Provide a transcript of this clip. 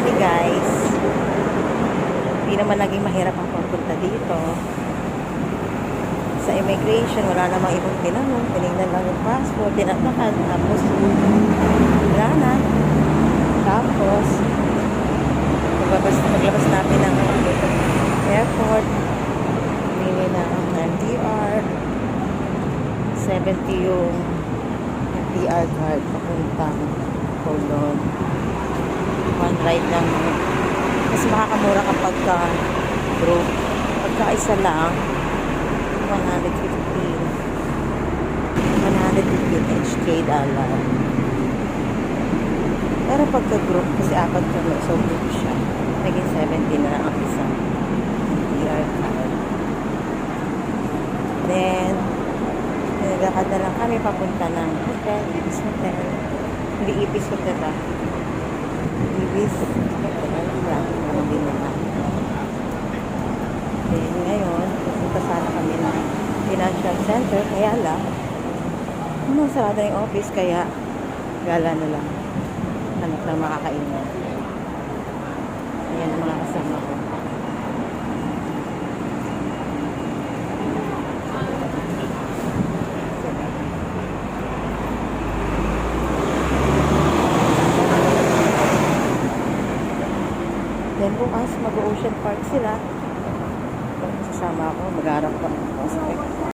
Hey guys, hindi naman naging mahirap ang pagpunta dito. Sa immigration, wala namang ibang tinanong. Tinignan lang yung passport, tinatakan, tapos wala na. Tapos, paglabas natin ng airport, pili ng MTR, 70 yung MTR card papuntang Colon. One ride lang. Mas makakamura kapag group. Pagka isa lang, 115 HK dollar. Pero pagka group, kasi apat kami, so group siya. Naging 70 na lang ang isang MTR card. Then, nilakad na lang kami papunta ng hotel, Ibis Hotel. Hindi Ibis Hotel ba? Ibis Hotel lang, parang din naman. Then, ngayon, pupunta sana kami ng financial center, kaya lang, sarado na yung office, kaya gala na lang. Hanap lang makakainan. Ayan ang mga kasama ko. Then bukas, mag-ocean park sila. Sasama ako, mag-arap pa.